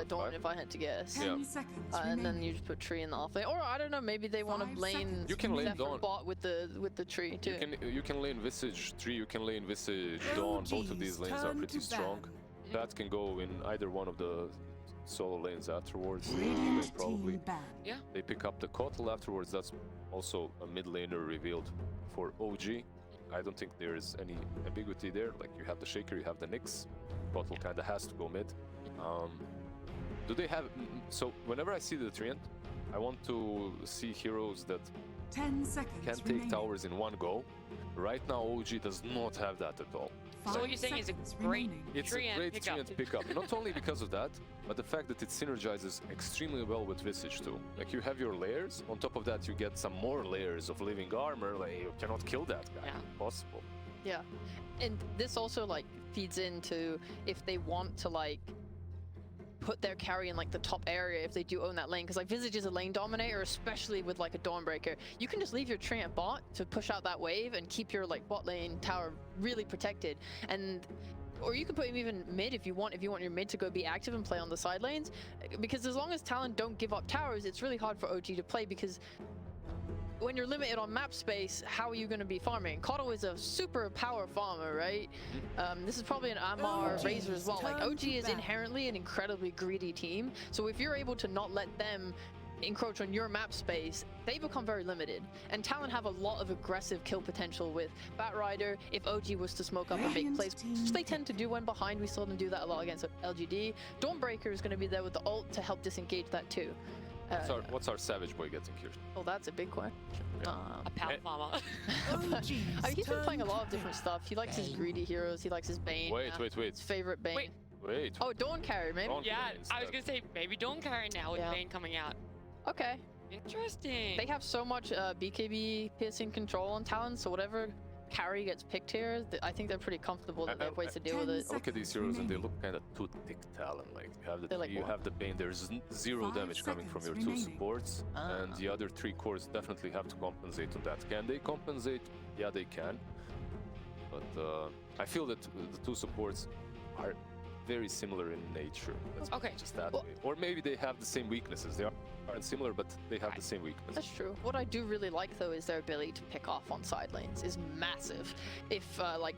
Dawn, if I had to guess. 10 seconds And then remaining. you just put tree in the off lane, or I don't know, maybe they want to 5 lane. seconds. You can lane Zephyr Dawn. bot with the tree too. You can lane Visage Tree, you can lane Visage Dawn. Both of these lanes are pretty strong. That can go in either one of the solo lanes afterwards. Radiant Probably. team ban. Yeah. They pick up the Kotal afterwards. That's also a mid laner revealed for OG. I don't think there is any ambiguity there. Like, you have the Shaker, you have the Nyx. Kotal kind of has to go mid. Do they have... So whenever I see the Treant, I want to see heroes that 10 seconds can take remaining. towers in one go. Right now, OG does not have that at all. So what you're saying is a great It's Treant a great pickup. Treant pickup. Not only because of that, but the fact that it synergizes extremely well with Visage too. Like, you have your layers. On top of that, you get some more layers of living armor. Like, you cannot kill that guy. Yeah. Impossible. Yeah, and this also like feeds into if they want to like put their carry in like the top area if they do own that lane, because like Visage is a lane dominator, especially with like a Dawnbreaker. You can just leave your Treant bot to push out that wave and keep your like bot lane tower really protected, and or you can put him even mid if you want your mid to go be active and play on the side lanes, because as long as Talon don't give up towers, it's really hard for OG to play, because when you're limited on map space, how are you going to be farming? Kotal is a super power farmer, right? This is probably an Amar Razor as well. Like, OG is inherently an incredibly greedy team, so if you're able to not let them encroach on your map space, they become very limited. And Talon have a lot of aggressive kill potential with Batrider. If OG was to smoke up a big place, which they tend to do when behind, we saw them do that a lot against LGD. Dawnbreaker is going to be there with the ult to help disengage that too. What's our Savage Boy getting here? Oh, that's a big question. A power farmer. I mean, he's been playing a lot of different stuff. He likes his greedy heroes. He likes his Bane. Wait. His favorite Bane. Wait. Oh, Dawn carry, maybe? Dawn Yeah, carry I was instead. gonna say maybe Dawn carry now with Yeah. Bane coming out. Okay. Interesting. They have so much BKB piercing control on Talon, so whatever carry gets picked here, I think they're pretty comfortable that they have ways to deal with it. I look at these heroes and they look kind of too thick Talon. Like, you have the They're like you what? have the Bane. There's zero 5 damage coming from your seconds two remaining. supports, and the other 3 cores definitely have to compensate on that. Can they compensate? Yeah, they can. But I feel that the 2 supports are very similar in nature. Let's put Okay. it just that Well- way. Or maybe they have the same weaknesses. They aren't similar, but they have the same weaknesses. That's true. What I do really like though is their ability to pick off on side lanes is massive. If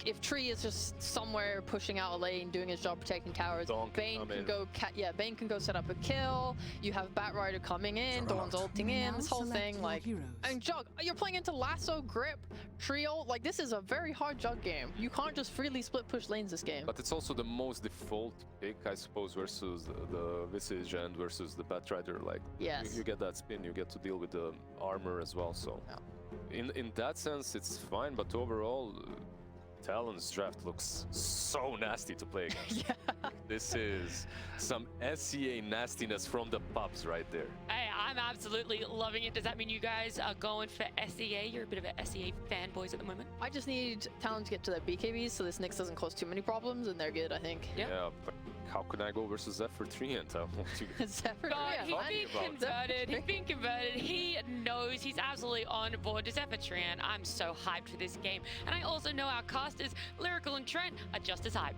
if Tree is just somewhere pushing out a lane, doing his job protecting towers, Dawn can Bane come can in. go Bane can go set up a kill. You have Batrider coming in, Dawn's ulting in, this whole thing like. And Jug, you're playing into Lasso, Grip, Trio. Like, this is a very hard Jug game. You can't just freely split push lanes this game. But it's also the most default pick, I suppose, versus the Visage and versus the Batrider. Like, Yes. you get that spin, you get to deal with the armor as well. So, in that sense, it's fine. But overall, Talon's draft looks so nasty to play against. Yeah. This is some SEA nastiness from the pubs right there. Hey, I'm absolutely loving it. Does that mean you guys are going for SEA? You're a bit of a SEA fanboys at the moment. I just need Talon to get to their BKBs so this Nyx doesn't cause too many problems, and they're good, I think. Yeah. But how can I go versus Zephyr 3 and I want to... Zephyr, God, yeah, he's fine. been about. converted. He's been converted. He knows he's absolutely on board to Zephyr Tran. I'm so hyped for this game. And I also know our casters, Lyrical and Trent, are just as hyped.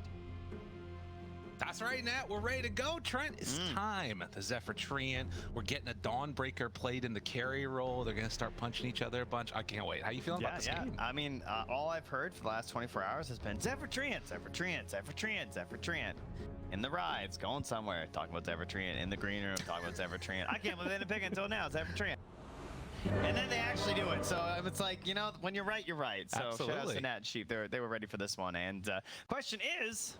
That's right, Nat. We're ready to go, Trent. It's time. The Zephyr Treant. We're getting a Dawnbreaker played in the carry role. They're going to start punching each other a bunch. I can't wait. How you feeling about this game? I mean, all I've heard for the last 24 hours has been Zephyr Treant, Zephyr Treant, Zephyr Treant, Zephyr Treant. In the rides, going somewhere, talking about Zephyr Treant. In the green room, talking about Zephyr Treant. I can't believe they didn't pick it until now, Zephyr Treant. And then they actually do it. So it's like, you know, when you're right, you're right. So shout out Absolutely. to Nat and Sheep. They were ready for this one. And question is,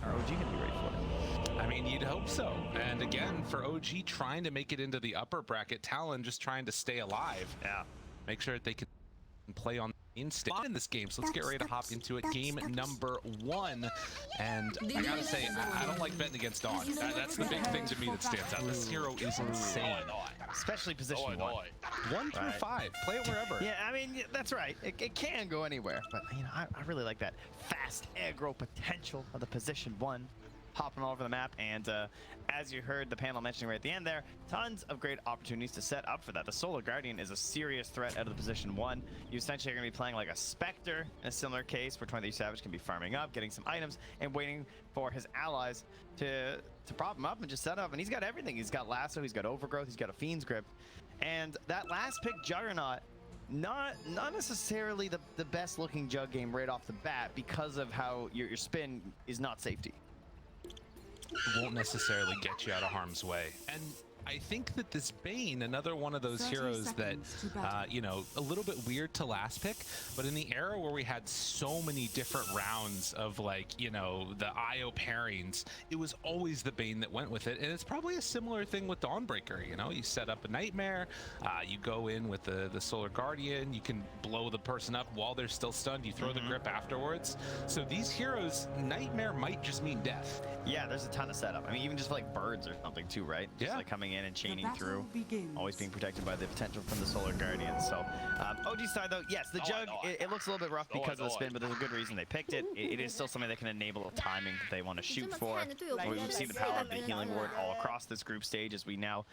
are OG going to be ready for it? I mean, you'd hope so. And again, for OG trying to make it into the upper bracket, Talon just trying to stay alive. Yeah. Make sure that they can play on instinct in this game. So let's get ready to hop into it. Game number 1. And I gotta say, I don't like betting against Dawn. That's the big thing to me that stands out. This hero is insane. Especially position 1. 1 through 5. Play it wherever. Yeah, I mean, that's right. It can go anywhere. But, you know, I really like that fast aggro potential of the position 1. hopping all over the map. And as you heard the panel mentioning right at the end there, tons of great opportunities to set up for that. The Solar Guardian is a serious threat out of the position 1. You essentially are going to be playing like a Spectre in a similar case where 23 Savage can be farming up, getting some items, and waiting for his allies to prop him up and just set up. And he's got everything. He's got Lasso, he's got Overgrowth, he's got a Fiend's Grip. And that last pick, Juggernaut, not necessarily the best looking Jug game right off the bat because of how your spin is not safety. Won't necessarily get you out of harm's way. And I think that this Bane, another one of those 30 heroes that, seconds to battle. you know, a little bit weird to last pick, but in the era where we had so many different rounds of, like, you know, the IO pairings, it was always the Bane that went with it. And it's probably a similar thing with Dawnbreaker, you know, you set up a Nightmare, you go in with the Solar Guardian, you can blow the person up while they're still stunned, you throw the grip afterwards. So these heroes, Nightmare might just mean death. Yeah, there's a ton of setup. I mean, even just like birds or something too, right? Just like coming in and chaining battle through. begins. Always being protected by the potential from the Solar Guardian. So, OG side though, yes, the Jug, it looks a little bit rough because of the spin, but there's a good reason they picked it. It is still something that can enable the timing that they want to shoot for. We've seen the power of the Healing Ward all across this group stage as we now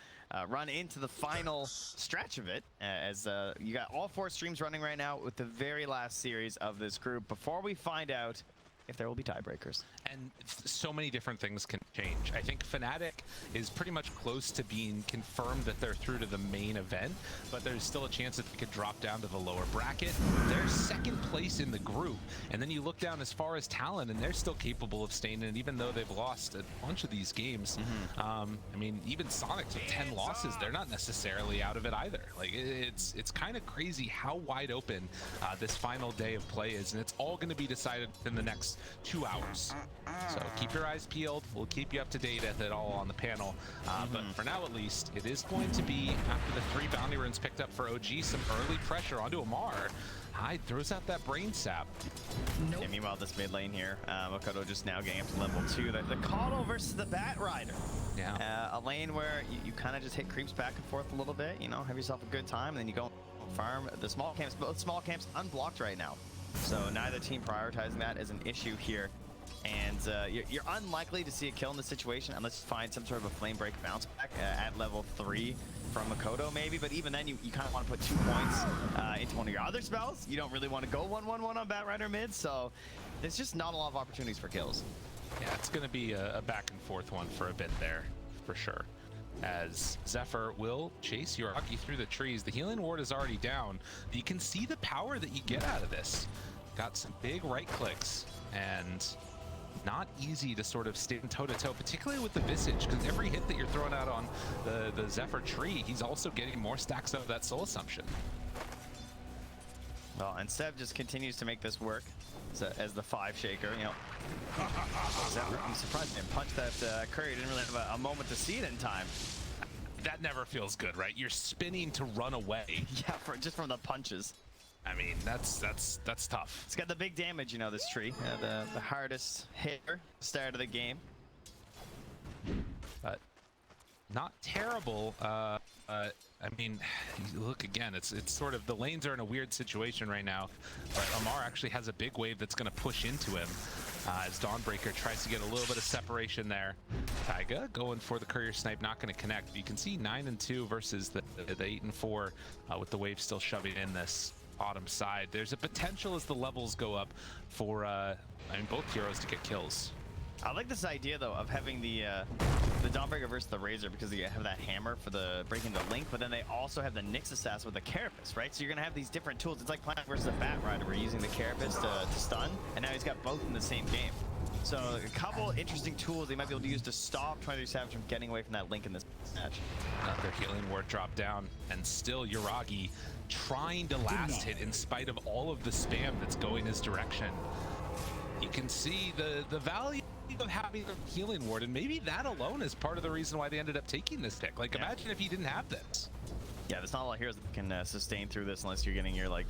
run into the final stretch of it, as you got all 4 streams running right now with the very last series of this group before we find out if there will be tiebreakers. And so many different things can change. I think Fnatic is pretty much close to being confirmed that they're through to the main event, but there's still a chance that they could drop down to the lower bracket. They're second place in the group, and then you look down as far as Talon, and they're still capable of staying in, even though they've lost a bunch of these games. I mean, even Sonic with 10 losses, they're not necessarily out of it either. Like, it's kind of crazy how wide open this final day of play is, and it's all going to be decided in the next 2 hours. So keep your eyes peeled. We'll keep you up to date at it all on the panel. But for now, at least, it is going to be, after the 3 bounty runes picked up for OG, some early pressure onto Amar. Hyde throws out that brain sap. Yeah, meanwhile, this mid lane here, Makoto just now getting up to level 2. The Caudal versus the Bat Rider. Yeah. A lane where you kind of just hit creeps back and forth a little bit, you know, have yourself a good time, and then you go farm. The small camps, both small camps unblocked right now. So neither team prioritizing that as an issue here. And you're unlikely to see a kill in this situation unless you find some sort of a flame break bounce back at level 3 from Makoto maybe, but even then you kind of want to put 2 points into one of your other spells. You don't really want to go 1-1-1 on Bat Rider mid, so there's just not a lot of opportunities for kills. Yeah, it's going to be a back and forth one for a bit there, for sure. As Zephyr will chase Yoragi through the trees. The healing ward is already down. You can see the power that you get out of this. Got some big right clicks, and not easy to sort of stand toe-to-toe, particularly with the Visage, because every hit that you're throwing out on the Zephyr tree, he's also getting more stacks out of that Soul Assumption. Well, and Seb just continues to make this work as the 5 shaker, you know. Zephyr, I'm surprised he didn't punch that Curry. Didn't really have a moment to see it in time. That never feels good, right? You're spinning to run away. Yeah, just from the punches. I mean, that's tough. It's got the big damage, you know, this tree. The hardest hitter start of the game. But not terrible. I mean, look again, it's sort of, the lanes are in a weird situation right now, but Amar actually has a big wave that's going to push into him as Dawnbreaker tries to get a little bit of separation there. Taiga going for the courier snipe, not going to connect. But you can see 9-2 versus the 8-4 with the wave still shoving in this bottom side. There's a potential as the levels go up for I mean, both heroes to get kills. I like this idea though of having the Dawnbreaker versus the Razor, because you have that hammer for the breaking the link, but then they also have the Nyx Assassin with the Carapace, right? So you're gonna have these different tools. It's like playing versus a Bat Rider. We're using the Carapace to stun, and now he's got both in the same game. So a couple interesting tools they might be able to use to stop 23 Savage from getting away from that link in this match. Another healing ward drop down, and still Yoragi trying to last hit in spite of all of the spam that's going his direction. You can see the value of having a healing ward, and maybe that alone is part of the reason why they ended up taking this pick. Like, imagine if he didn't have this. Yeah, there's not a lot of heroes that can sustain through this unless you're getting your like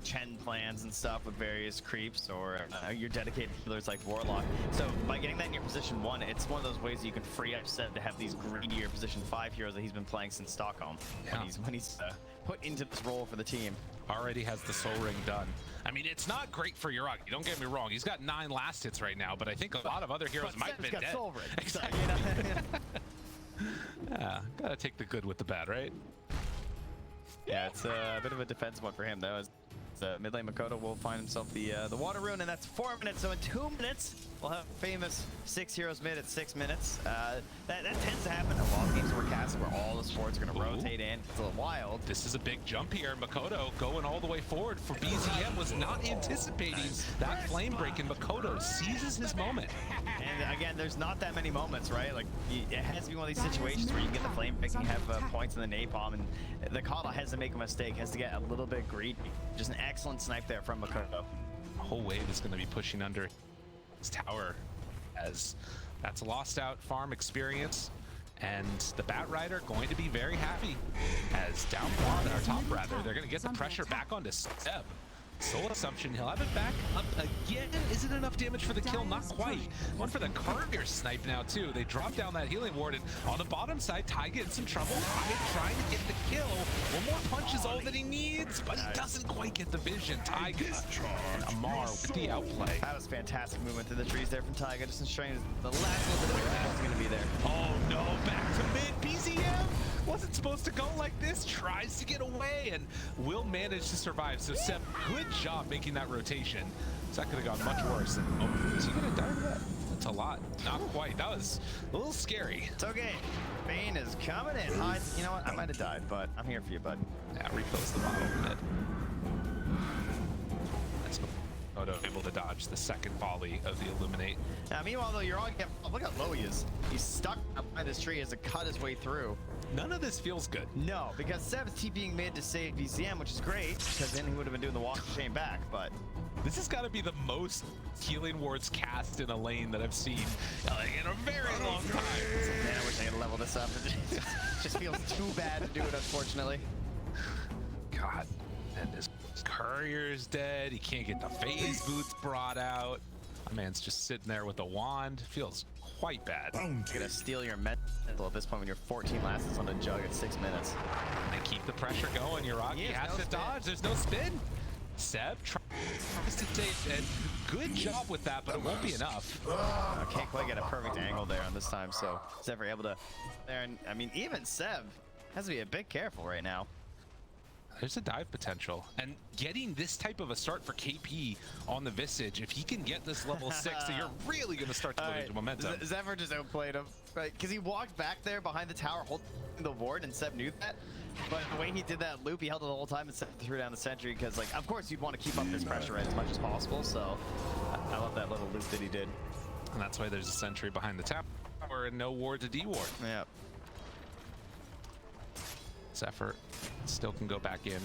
Chen plans and stuff with various creeps, or your dedicated healers like Warlock. So by getting that in your position 1, it's one of those ways that you can free up Seb to have these greedier position 5 heroes that he's been playing since Stockholm. Yeah. When he's put into this role for the team. Already has the soul ring done. I mean, it's not great for Uragi. Don't get me wrong. He's got 9 last hits right now, but I think a lot of other heroes might have been dead. Exactly. Yeah, gotta take the good with the bad, right? Yeah, it's a bit of a defensive one for him, though. As mid lane Makoto will find himself the water rune, and that's 4 minutes. So in 2 minutes, we'll have famous 6 heroes mid at 6 minutes. That tends to happen in a lot of games where cast where all the supports are going to rotate in. It's a little wild. This is a big jump here. Makoto going all the way forward for BZM was not anticipating that flame break, and Makoto seizes his moment. And again, there's not that many moments, right? Like, it has to be one of these situations where you can get the flame break and you have points in the napalm, and the Kala has to make a mistake, has to get a little bit greedy. Just an excellent snipe there from Makoto. The whole wave is going to be pushing under his tower, as that's a lost out farm experience. And the Bat Rider going to be very happy, as down bottom, or top rather, they're going to get the pressure back onto Seb. Soul Assumption, he'll have it back up again. Is it enough damage for the kill? Not quite. One for the Courier snipe now too. They drop down that healing ward, and on the bottom side, Taiga in some trouble. Taiga trying to get the kill. One more punch is all that he needs, but he doesn't quite get the vision. Taiga and Amar with the outplay. That was fantastic movement through the trees there from Taiga, just ensuring the last little bit of damage is going to be there. Oh no, back to mid. BZM wasn't supposed to go like this. Tries to get away and will manage to survive. So Seb, good job making that rotation. So that could have gone much worse. And, oh, is he gonna die to that? That's a lot. Not quite. That was a little scary. It's okay. Bane is coming in. You know what? I might have died, but I'm here for you, bud. Yeah, refills the bottle mid. That's Odo able to dodge the second volley of the Illuminate. Now, meanwhile, though, you're all look how low he is. He's stuck up by this tree as to cut his way through. None of this feels good. No, because Seb's TPing mid to save BCM, which is great, because then he would have been doing the walk of shame back, but... This has got to be the most healing wards cast in a lane that I've seen in a very long time. Man, I wish I could level this up. It just feels too bad to do it, unfortunately. God, and this Courier's dead. He can't get the phase boots brought out. My man's just sitting there with a wand. Feels quite bad. You're gonna steal your mental at this point when you're 14 lasts on the jug at 6 minutes. They keep the pressure going. Uragi has to dodge. There's no spin. Seb tries to take and good job with that, but it won't be enough. I can't quite get a perfect angle there on this time, so Seb were able to there. And I mean, even Seb has to be a bit careful right now. There's a dive potential, and getting this type of a start for KP on the Visage, if he can get this level 6, so you're really going to start to build into momentum. Zephyr just outplayed him, right? Because he walked back there behind the tower holding the ward, and Seb knew that. But the way he did that loop, he held it the whole time and threw down the sentry, because, like, of course you'd want to keep up this pressure as much as possible, so I love that little loop that he did. And that's why there's a sentry behind the tower and no ward to D-ward. Yeah. Zephyr still can go back in.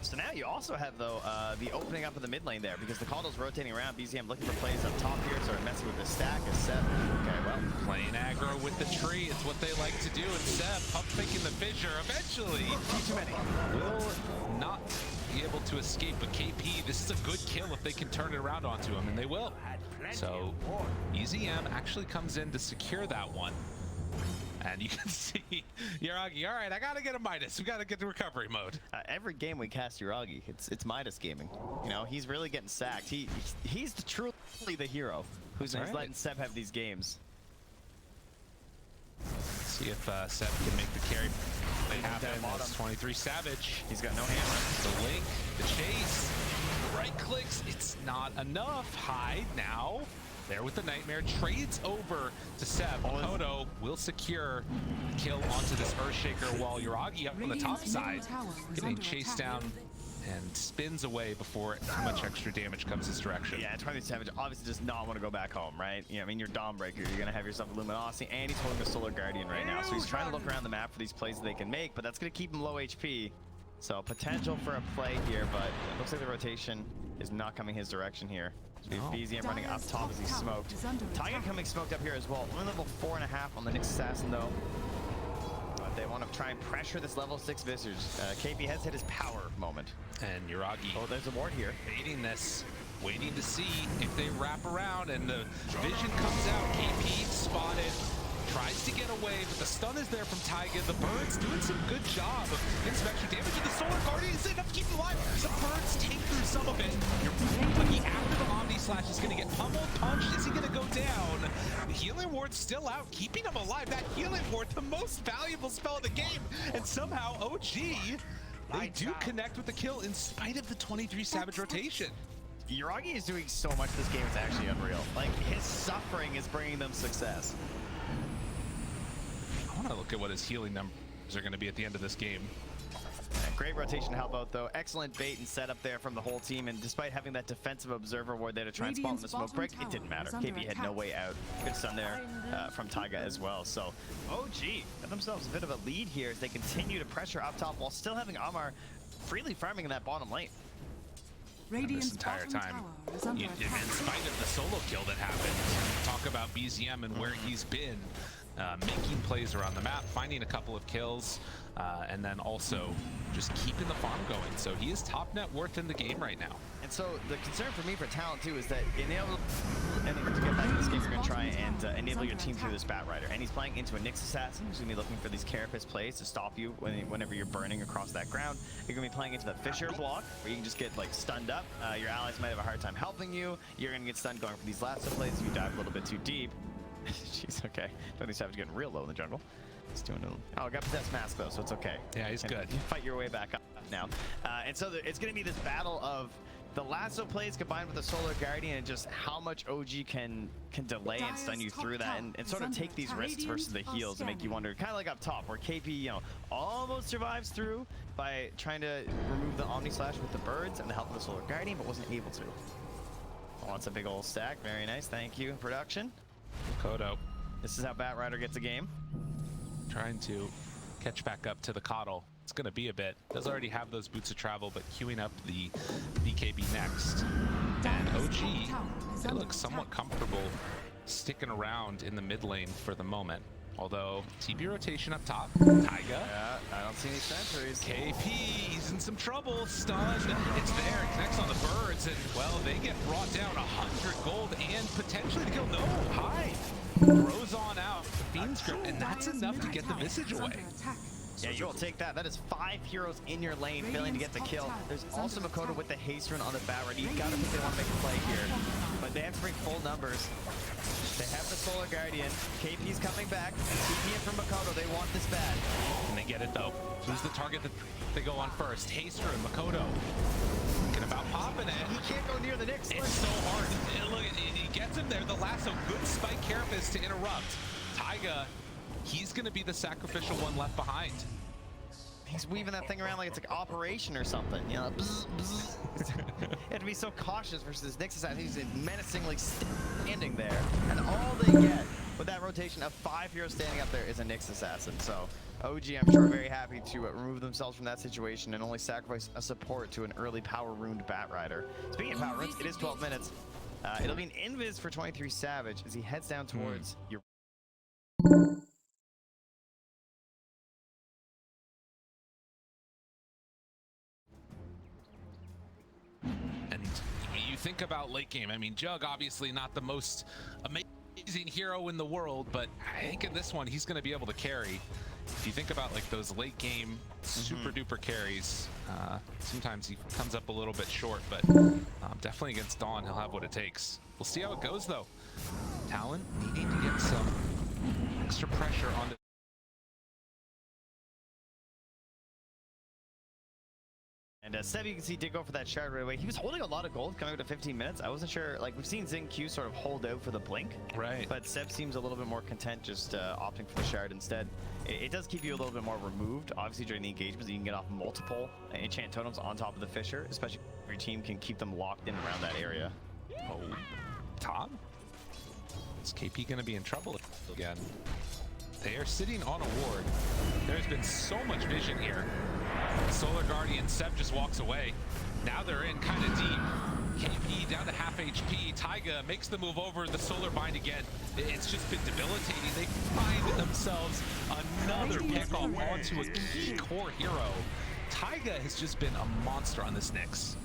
So now you also have, though, the opening up of the mid lane there, because the Caldo's rotating around. BZM looking for plays up top here, sort of messing with the stack of Seb. Okay, well. Playing aggro with the tree, it's what they like to do. And Seb, pump faking the fissure, eventually Too many. will not be able to escape. But KP, this is a good kill if they can turn it around onto him, and they will. So EZM actually comes in to secure that one. And you can see Uragi, all right, I gotta get a Midas. We gotta get to recovery mode. Every game we cast Uragi, it's Midas gaming. You know, he's really getting sacked. He's truly the hero who's letting Seb have these games. See if Seb can make the carry. They happen. That's 23 Savage. He's got no hammer. The link, the chase, right clicks. It's not enough. Hide now. There with the Nightmare, trades over to Seb. Makoto will secure the kill onto this Earthshaker, while Uragi up on the top side getting chased down and spins away before too much extra damage comes his direction. Yeah, 20 Savage obviously does not want to go back home, right? You know, I mean, you're Dawnbreaker, you're going to have yourself a Luminosity, and he's holding a Solar Guardian right now. So he's trying to look around the map for these plays that they can make, but that's going to keep him low HP. So potential for a play here, but it looks like the rotation is not coming his direction here. BZM running up top as he's smoked. Taiga coming smoked up here as well. Only level 4.5 on the next assassin though. But they want to try and pressure this level 6 Visage. KP has hit his power moment. And Uragi. Oh, there's a ward here. Baiting this, waiting to see if they wrap around, and the vision comes out. KP spotted, tries to get away, but the stun is there from Taiga. The Birds doing some good job of getting some extra damage, and the Solar Guardian is enough to keep him alive. The Birds take through some of it. You're lucky after the Omni Slash is going to get pummeled, punched. Is he going to go down? The Healing Ward's still out, keeping him alive. That Healing Ward, the most valuable spell in the game, and somehow OG, they do connect with the kill in spite of the 23 Savage rotation. Yuragi is doing so much this game, it's actually unreal. Like, his suffering is bringing them success. I want to look at what his healing numbers are going to be at the end of this game. Great rotation to help out, though. Excellent bait and setup there from the whole team, and despite having that defensive observer ward there to try and spot in the smoke break, it didn't matter. KB had no way out. Good stun there from Taiga as well. So, OG got themselves a bit of a lead here as they continue to pressure up top while still having Amar freely farming in that bottom lane. This entire time, in spite of the solo kill that happened, talk about BZM and where he's been, making plays around the map, finding a couple of kills, and then also just keeping the farm going. So he is top net worth in the game right now. And so the concern for me for Talon too is that enable and to get back to this game, you're going to try and enable your team through this Bat Rider. And he's playing into a Nyx Assassin, who's going to be looking for these Carapace plays to stop you whenever you're burning across that ground. You're going to be playing into the Fissure block, where you can just get like stunned up. Your allies might have a hard time helping you. You're going to get stunned going for these lasso plays if you dive a little bit too deep. Jeez, okay. 23 Savage getting real low in the jungle. He's doing a... Oh, got Possessed Mask though, so it's okay. Yeah, he's good. You fight your way back up now. And so it's going to be this battle of the lasso plays combined with the Solar Guardian and just how much OG can delay and stun you through that and sort of take these risks versus the heals and make you wonder, kind of like up top where KP, you know, almost survives through by trying to remove the Omni Slash with the Birds and the help of the Solar Guardian, but wasn't able to. Wants a big old stack. Very nice. Thank you, production. Kodo. This is how Bat Rider gets a game. Trying to catch back up to the Coddle. It's going to be a bit. Does already have those boots of travel, but queuing up the BKB next. And OG, they look somewhat comfortable sticking around in the mid lane for the moment. Although, TP rotation up top. Taiga. Yeah, I don't see any sentries. KP, he's in some trouble. Stun. It's there. Connects on the Birds. And, well, they get brought down 100 gold and potentially the kill. No, Hive throws on out. Fiend's Grip, and that's enough to get the Visage away. Yeah, you'll take that. That is 5 heroes in your lane failing to get the kill. There's also Makoto with the haste run on the Bat Rider. You've got to think they want to make a play here. But they have to bring full numbers. They have the Solar Guardian. KP's coming back. TP in from Makoto. They want this bad. And they get it though. Who's the target that they go on first? Haster and Makoto. Thinking about popping it. He can't go near the Nyx. It's so hard. Look, he gets him there. The lasso. Good spike Carapace to interrupt. Taiga, he's going to be the sacrificial one left behind. He's weaving that thing around like it's like Operation or something, you know. Bzz, bzz. You have to be so cautious versus Nyx Assassin. He's menacingly standing there, and all they get with that rotation of 5 heroes standing up there is a Nyx Assassin. So OG, I'm sure, very happy to remove themselves from that situation and only sacrifice a support to an early power ruined Bat Rider. Speaking of power runes, it is 12 minutes. It'll be an invis for 23 Savage as he heads down towards your. You think about late game. I mean, Jug obviously not the most amazing hero in the world, but I think in this one he's going to be able to carry. If you think about like those late game super duper carries, sometimes he comes up a little bit short, but definitely against Dawn he'll have what it takes. We'll see how it goes though. Talon needing to get some extra pressure on the And Seb, you can see, did go for that shard right away. He was holding a lot of gold coming up to 15 minutes. I wasn't sure, like, we've seen Zing Q sort of hold out for the blink. Right. But Seb seems a little bit more content just opting for the shard instead. It does keep you a little bit more removed. Obviously, during the engagements, you can get off multiple enchant totems on top of the Fissure, especially if your team can keep them locked in around that area. Oh, Tom? Is KP going to be in trouble again? They are sitting on a ward. There's been so much vision here. Solar Guardian, Seb just walks away. Now they're in kind of deep. KP down to half HP. Taiga makes the move over the Solar Bind again. It's just been debilitating. They find themselves another pick off onto a key core hero. Taiga has just been a monster on this Nyx.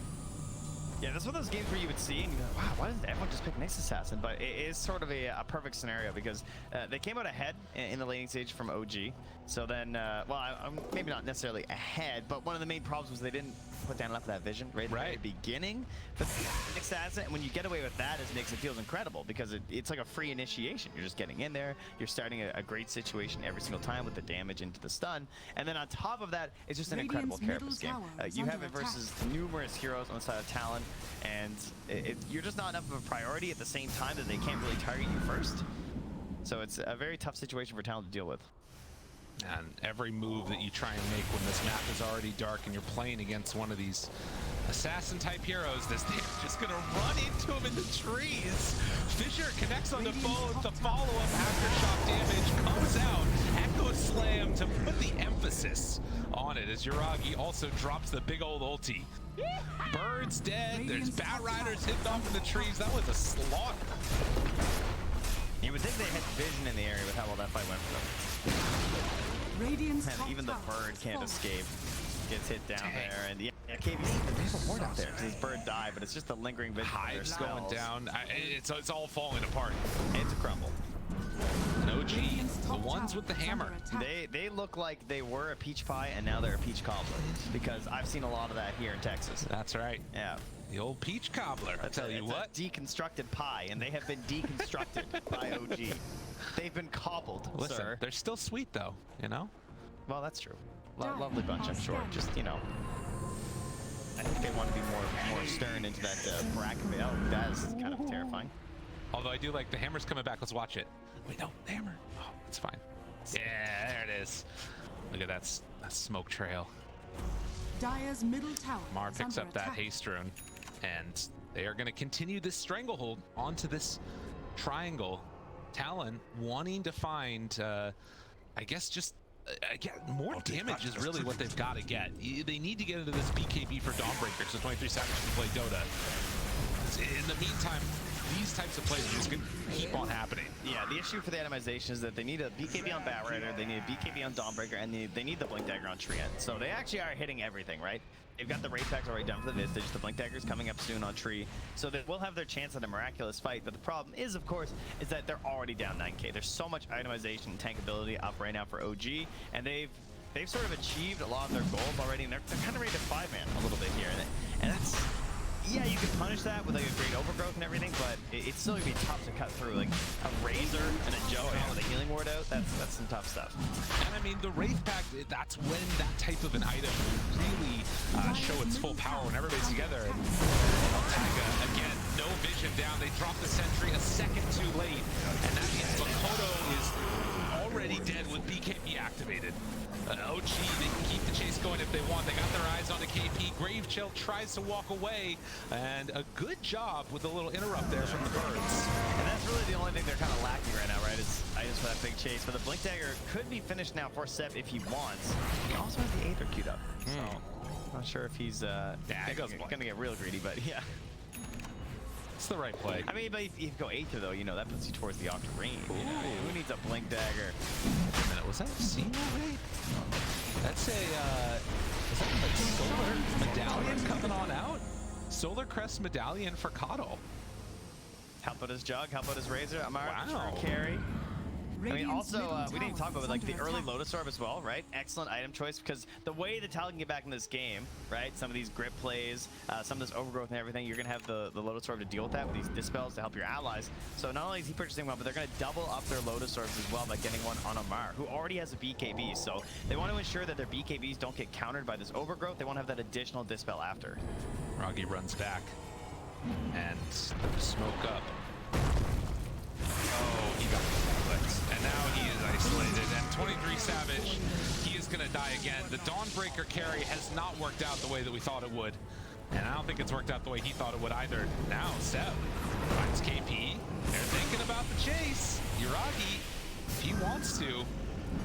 Yeah, that's one of those games where you would see and you go, wow, why doesn't everyone just pick Nyx Assassin? But it is sort of a perfect scenario because they came out ahead in the laning stage from OG. So then, well, I'm maybe not necessarily ahead, but one of the main problems was they didn't put down enough of that vision right at the very beginning. But Nyx Assassin, and when you get away with that as Nyx, it feels incredible because it's like a free initiation. You're just getting in there, you're starting a great situation every single time with the damage into the stun. And then on top of that, it's just an incredible Radiant's character middle game. tower is You have under it versus attack. numerous heroes on the side of Talon, and you're just not enough of a priority at the same time that they can't really target you first. So it's a very tough situation for Talon to deal with. And every move that you try and make when this map is already dark and you're playing against one of these assassin-type heroes, they're just gonna run into him in the trees. Fisher connects on the phone, the follow-up aftershock damage comes out. Echo Slam to put the emphasis on it as Yuragi also drops the big old ulti. Bird's dead, there's Bat Riders hidden off in the trees. That was a slaughter. You would think they had vision in the area with how well that fight went for them. Radiant's And top even the tower bird is can't falling. escape. Gets hit down there, and yeah, KBC, there's a ward out there because his bird died, but it's just the lingering vision of their Hive's going spells. down. It's all falling apart. It's a crumble. And OG, Radiant's the top ones tower with the is under hammer. attack. They look like they were a peach pie, and now they're a peach cobbler because I've seen a lot of that here in Texas. That's right. Yeah. The old peach cobbler, I tell you It's what. a deconstructed pie, and they have been deconstructed by OG. They've been cobbled, Listen, sir. they're still sweet though, you know? Well, that's true. Dire Lovely bunch, I'm are sure. scanning. Just, you know, I think they want to be more stern into that bracket. Oh, that is kind of terrifying. Although I do like the hammer's coming back. Let's watch it. Wait, no, the hammer. Oh, it's fine. Yeah, there it is. Look at that smoke trail. Dire's middle tower Mar is picks under up that attack. haste rune, and they are going to continue this stranglehold onto this triangle. Talon wanting to find, I guess, just again, more damage is really what they've got to get. They need to get into this BKB for Dawnbreaker so 23 Savage can play Dota. In the meantime, these types of plays are just going to keep on happening. Yeah, the issue for the atomization is that they need a BKB on Bat Rider, they need a BKB on Dawnbreaker, and they need the Blink Dagger on Treant. So they actually are hitting everything, right? They've got the Wraith packs already done for the Vistage, the Blink Dagger's coming up soon on Tree, so they will have their chance at a miraculous fight, but the problem is, of course, is that they're already down 9k. There's so much itemization and tankability up right now for OG, and they've sort of achieved a lot of their goals already, and they're kind of ready to 5-man a little bit here, and that's... Yeah, you can punish that with like a great overgrowth and everything, but it's still gonna be tough to cut through. Like a Razor and a Joe with a healing ward out, that's some tough stuff. And I mean, the Wraith Pack, that's when that type of an item really show its full power when everybody's together. Taiga, again, no vision down. They drop the sentry a second too late, and that means Makoto is already dead with BKB activated. OG, they can keep the chase going if they want. They got their eyes on the KP. Grave Chill tries to walk away, and a good job with a little interrupt there from the birds. And that's really the only thing they're kind of lacking right now, right? Is items for that big chase. But the Blink Dagger could be finished now for Sep if he wants. He also has the Aether queued up, so I'm not sure if he's he goes Blink. gonna get real greedy, but yeah. It's the right play. I mean, but if you go Aether though, you know, that puts you towards the Octarine. You know? Who needs a Blink Dagger? Wait a minute, was that a Seymour raid? That's a, is that like Solar Medallion coming on out? Solar Crest Medallion for Coddle. How about his Jug? How about his Razor? Amara Wow. for carry. I mean, Radiant's also, middle we didn't tower talk about is like the under early attack. Lotus Orb as well, right? Excellent item choice because the way the Talon can get back in this game, right? Some of these grip plays, some of this overgrowth and everything, you're gonna have the Lotus Orb to deal with that with these dispels to help your allies. So not only is he purchasing one, but they're gonna double up their Lotus Orbs as well by getting one on Amar, who already has a BKB. So they want to ensure that their BKBs don't get countered by this overgrowth. They want to have that additional dispel after. Roggy runs back and smoke up. Oh, he got clipped. And now he is isolated. And 23 Savage, he is going to die again. The Dawnbreaker carry has not worked out the way that we thought it would. And I don't think it's worked out the way he thought it would either. Now, Sep finds KP. They're thinking about the chase. Yuragi, if he wants to,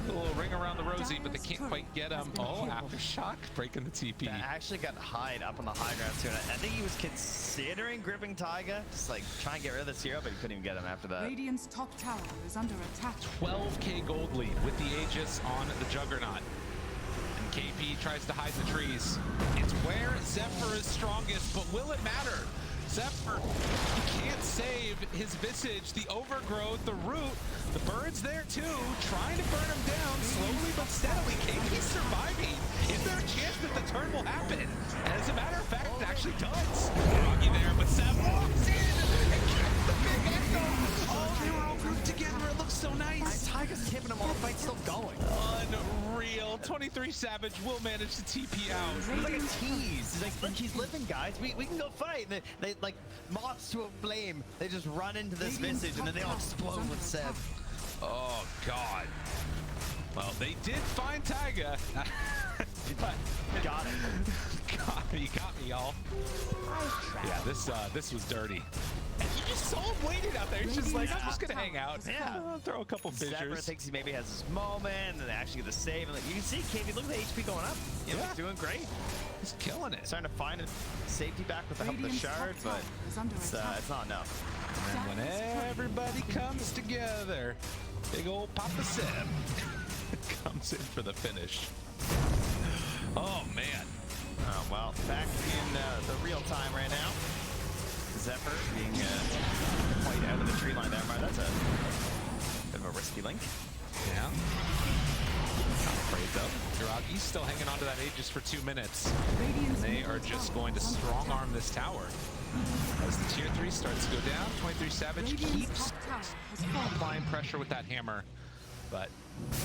a little ring around the rosy, but they can't quite get him. Oh, Aftershock breaking the TP. That actually got Hyde up on the high ground too. And I think he was considering gripping Taiga, just like trying to get rid of this hero, but he couldn't even get him after that. Radiant's top tower is under attack. 12k gold lead with the Aegis on the Juggernaut. And KP tries to hide in the trees. It's where Zephyr is strongest, but will it matter? Zephyr, he can't save his Visage, the overgrowth, the root. The bird's there too, trying to burn him down slowly but steadily. KP's surviving. Is there a chance that the turn will happen? And as a matter of fact, it actually does. Rocky there, but Zephyr walks in and gets the big echo. Oh, they were all grouped together. It looks so nice. Tiger's tipping him while the fight's still going. Unreal. 23 Savage will manage to TP out. It's like a tease. He's like, look, he's living, guys. We can go fight. And they like moths to a flame. They just run into this Visage and then they all explode with Seb. Oh, God. Well, they did find Taiga. But Got it. You got me, y'all. Yeah, this was dirty. And you just saw him waiting out there. He's just like, I'm just gonna hang out. Yeah. Throw a couple Zephyr fissures. thinks he maybe has his moment, and they actually get the save. And like, you can see KP, look at the HP going up. You know, Yeah. he's doing great. He's killing it. Starting to find a safety back with the help of the Radiant's top shard, tower but is under attack. it's not enough. And then when everybody comes together, big old Papa Seb comes in for the finish. Oh, man. Oh, well, back in the real time right now. Zephyr being quite out of the tree line there. Mar, that's a bit of a risky link. Yeah. Not afraid, though. Jiragi's still hanging on to that Aegis for 2 minutes. Radiant's They middle are just tower going to is under strong attack. arm this tower. As the tier 3 starts to go down, 23 Savage Radiant's keeps top tower has fallen. applying pressure with that hammer. But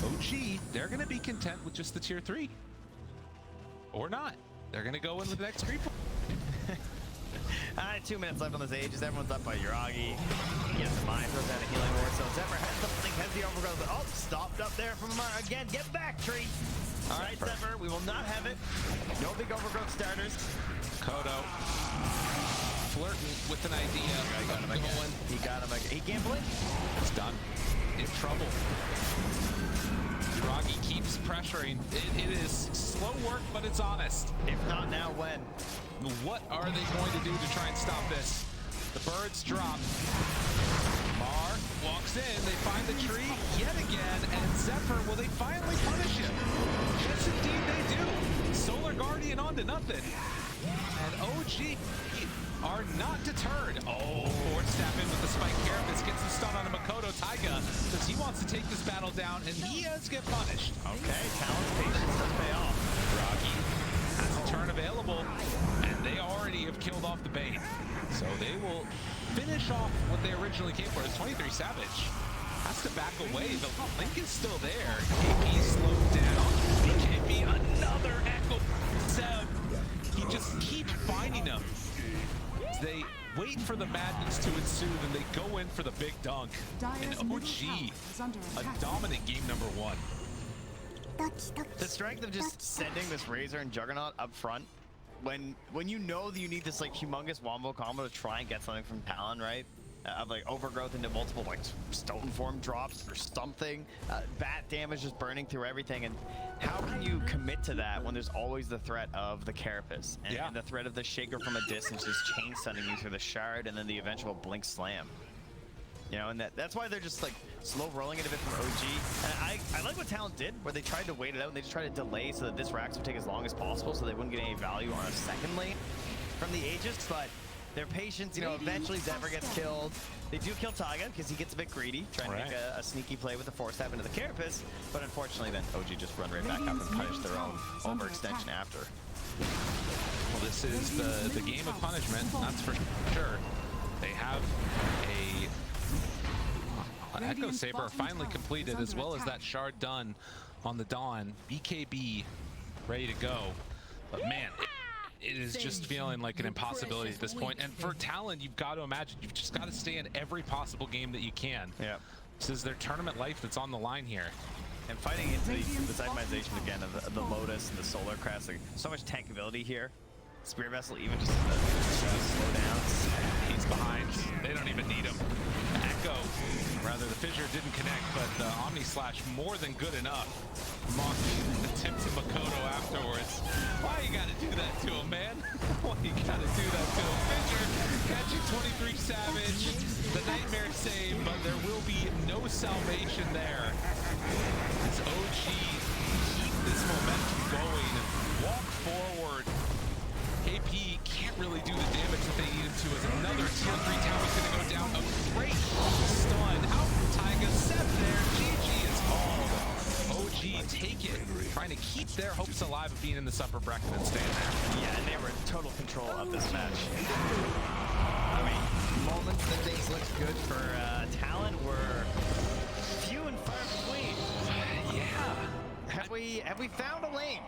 OG, they're going to be content with just the tier 3. Or not. They're going to go in with the next creep. 2 minutes left on this Aegis. Everyone's up by Yuragi. He has the mind, throws down a healing ward. So Zephyr has the blink, has the overgrowth. But oh, stopped up there from Mar again. Get back, tree. All right, Zephyr, we will not have it. No big overgrowth starters. Kodo flirting with an idea. He got him again. He got him again. He can't blink. It's done. In trouble. Juragi keeps pressuring. It is slow work, but it's honest. If not now, when? What are they going to do to try and stop this? The birds drop. Mar walks in. They find the tree yet again. And Zephyr, will they finally punish him? Yes, indeed they do. Solar Guardian on to nothing. And OG are not deterred. Oh, forward stab in with the spike carapace. Gets the stun on a Makoto Taiga because he wants to take this battle down, and he does get punished. Okay, Talon's patience does pay off. Rocky has a turn available, and they already have killed off the bait. So they will finish off what they originally came for. As 23 Savage has to back away. The link is still there. KP slowed down. KP, another echo. Seb, he just keeps finding them. They wait for the madness to ensue, then they go in for the big dunk. And Dire's middle tower OG, is under a attack. dominant game number 1. The strength of just sending this Razor and Juggernaut up front when you know that you need this like humongous wombo combo to try and get something from Talon, right? Of like overgrowth into multiple like stone form drops or something, bat damage just burning through everything, and how can you commit to that when there's always the threat of the carapace and the threat of the shaker from a distance just chain stunning you through the shard and then the eventual blink slam? You know, and that's why they're just like slow rolling it a bit from OG. And I like what Talon did, where they tried to wait it out and they just tried to delay so that this Rax would take as long as possible so they wouldn't get any value on a second lane from the Aegis, but their patience, you know, eventually Zephyr gets killed. They do kill Taiga because he gets a bit greedy, trying to make a sneaky play with the force stab into the carapace, but unfortunately then OG just run right back up and punish their own overextension after. Well, this is the game of punishment, that's for sure. They have an Echo Saber finally completed, as well as that shard done on the Dawn. BKB ready to go. But man, it is just feeling like an impossibility at this point. And for Talon, you've got to imagine, you've just got to stay in every possible game that you can. Yeah. This is their tournament life that's on the line here. And fighting into the itemization again of the Lotus and the Solar Crest, like, so much tankability here. Spear Vessel even just slow down. He's behind. They don't even need him. Echo, rather the fissure didn't connect, but the Omni Slash more than good enough. Mock attempts to Makoto afterwards. Why you gotta do that to him, man? Why you gotta do that to him? Fissure catching 23 Savage. The Nightmare save, but there will be no salvation there. As OG keep this momentum going. Walk forward. KP can't really do the damage that they need him to as another tier 3 tower is going to go down. A great stun out from Taiga. Set there. GG is called. OG take it. Trying to keep their hopes alive of being in this upper bracket and staying there. Yeah, and they were in total control of this match. I mean, moments that things looked good for Talon were few and far between. Yeah. Have we found a lane?